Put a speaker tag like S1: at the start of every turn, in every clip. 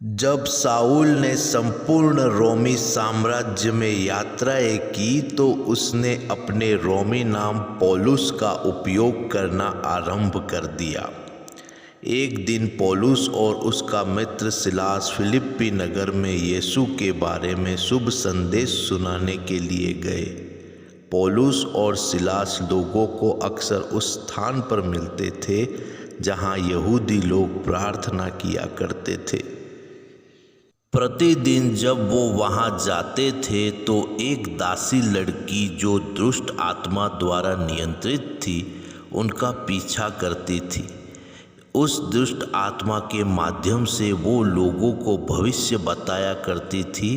S1: जब साउल ने संपूर्ण रोमी साम्राज्य में यात्राएं की तो उसने अपने रोमी नाम पौलुस का उपयोग करना आरंभ कर दिया। एक दिन पौलुस और उसका मित्र सिलास फिलिप्पी नगर में यीशु के बारे में शुभ संदेश सुनाने के लिए गए। पौलुस और सिलास लोगों को अक्सर उस स्थान पर मिलते थे जहां यहूदी लोग प्रार्थना किया करते थे। प्रतिदिन जब वो वहां जाते थे तो एक दासी लड़की जो दुष्ट आत्मा द्वारा नियंत्रित थी उनका पीछा करती थी। उस दुष्ट आत्मा के माध्यम से वो लोगों को भविष्य बताया करती थी,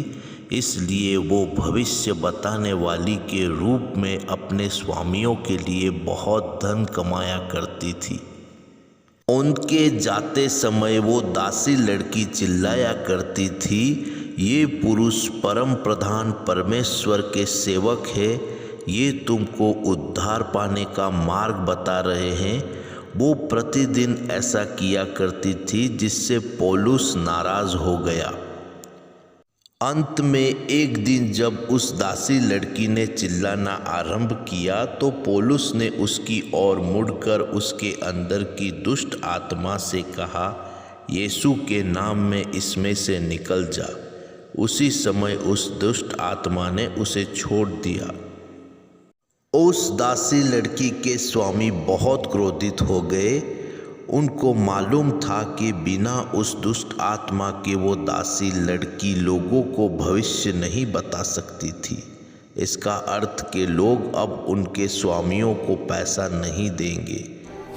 S1: इसलिए वो भविष्य बताने वाली के रूप में अपने स्वामियों के लिए बहुत धन कमाया करती थी। उनके जाते समय वो दासी लड़की चिल्लाया करती थी, ये पुरुष परम प्रधान परमेश्वर के सेवक है, ये तुमको उद्धार पाने का मार्ग बता रहे हैं। वो प्रतिदिन ऐसा किया करती थी जिससे पौलुस नाराज हो गया। अंत में एक दिन जब उस दासी लड़की ने चिल्लाना आरंभ किया तो पौलुस ने उसकी ओर मुड़कर उसके अंदर की दुष्ट आत्मा से कहा, यीशु के नाम में इसमें से निकल जा। उसी समय उस दुष्ट आत्मा ने उसे छोड़ दिया। उस दासी लड़की के स्वामी बहुत क्रोधित हो गए। उनको मालूम था कि बिना उस दुष्ट आत्मा के वो दासी लड़की लोगों को भविष्य नहीं बता सकती थी। इसका अर्थ कि लोग अब उनके स्वामियों को पैसा नहीं देंगे।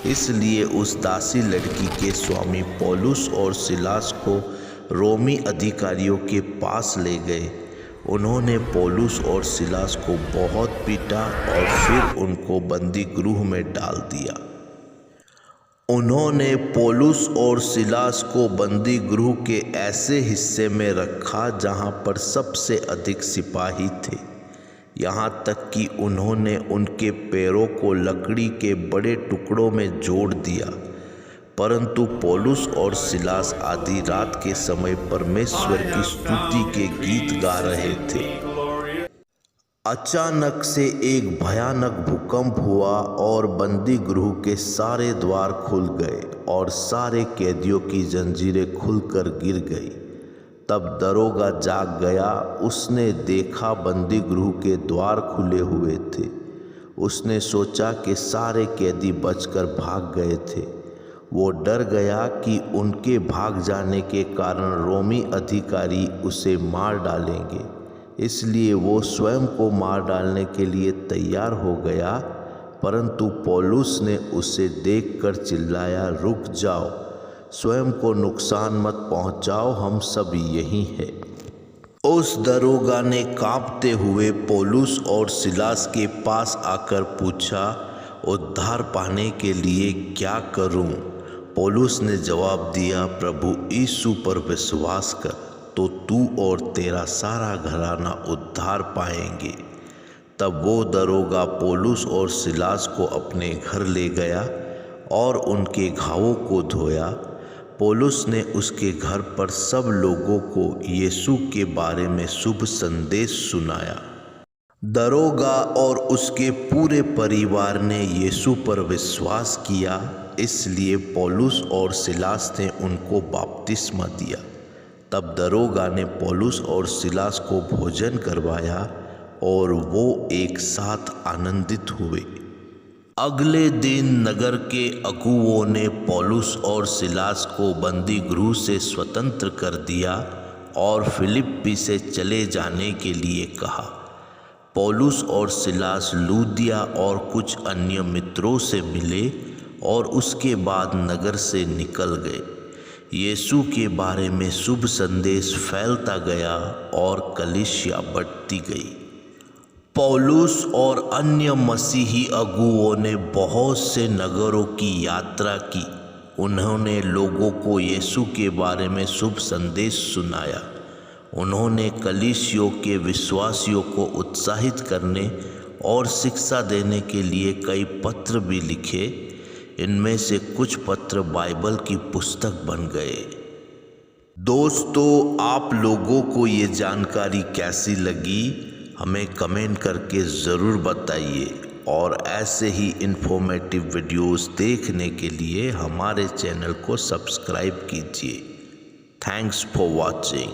S1: इसलिए उस दासी लड़की के स्वामी पौलुस और सिलास को रोमी अधिकारियों के पास ले गए। उन्होंने पौलुस और सिलास को बहुत पीटा और फिर उनको बंदी गृह में डाल दिया। उन्होंने पौलुस और सिलास को बंदी गृह के ऐसे हिस्से में रखा जहां पर सबसे अधिक सिपाही थे। यहाँ तक कि उन्होंने उनके पैरों को लकड़ी के बड़े टुकड़ों में जोड़ दिया। परंतु पौलुस और सिलास आधी रात के समय परमेश्वर की स्तुति के गीत गा रहे थे। अचानक से एक भयानक भूकंप हुआ और बंदी गृह के सारे द्वार खुल गए और सारे कैदियों की जंजीरें खुलकर गिर गई। तब दरोगा जाग गया। उसने देखा बंदी गृह के द्वार खुले हुए थे। उसने सोचा कि सारे कैदी बचकर भाग गए थे। वो डर गया कि उनके भाग जाने के कारण रोमी अधिकारी उसे मार डालेंगे, इसलिए वो स्वयं को मार डालने के लिए तैयार हो गया। परंतु पौलुस ने उसे देखकर चिल्लाया, रुक जाओ, स्वयं को नुकसान मत पहुंचाओ, हम सब यहीं हैं। उस दरोगा ने कांपते हुए पौलुस और सिलास के पास आकर पूछा, उद्धार पाने के लिए क्या करूं? पौलुस ने जवाब दिया, प्रभु यीशु पर विश्वास कर तो तू और तेरा सारा घराना उद्धार पाएंगे। तब वो दरोगा पौलुस और सिलास को अपने घर ले गया और उनके घावों को धोया। पौलुस ने उसके घर पर सब लोगों को यीशु के बारे में शुभ संदेश सुनाया। दरोगा और उसके पूरे परिवार ने यीशु पर विश्वास किया, इसलिए पौलुस और सिलास ने उनको बपतिस्मा दिया। तब दरोगा ने पौलुस और सिलास को भोजन करवाया और वो एक साथ आनंदित हुए। अगले दिन नगर के अगुओं ने पौलुस और सिलास को बंदी गृह से स्वतंत्र कर दिया और फिलिप्पी से चले जाने के लिए कहा। पौलुस और सिलास लूदिया और कुछ अन्य मित्रों से मिले और उसके बाद नगर से निकल गए। यीशु के बारे में शुभ संदेश फैलता गया और कलीसिया बढ़ती गई। पौलुस और अन्य मसीही अगुओं ने बहुत से नगरों की यात्रा की। उन्होंने लोगों को यीशु के बारे में शुभ संदेश सुनाया। उन्होंने कलीसियों के विश्वासियों को उत्साहित करने और शिक्षा देने के लिए कई पत्र भी लिखे। इनमें से कुछ पत्र बाइबल की पुस्तक बन गए। दोस्तों, आप लोगों को ये जानकारी कैसी लगी हमें कमेंट करके ज़रूर बताइए और ऐसे ही इन्फॉर्मेटिव वीडियोस देखने के लिए हमारे चैनल को सब्सक्राइब कीजिए। Thanks for watching.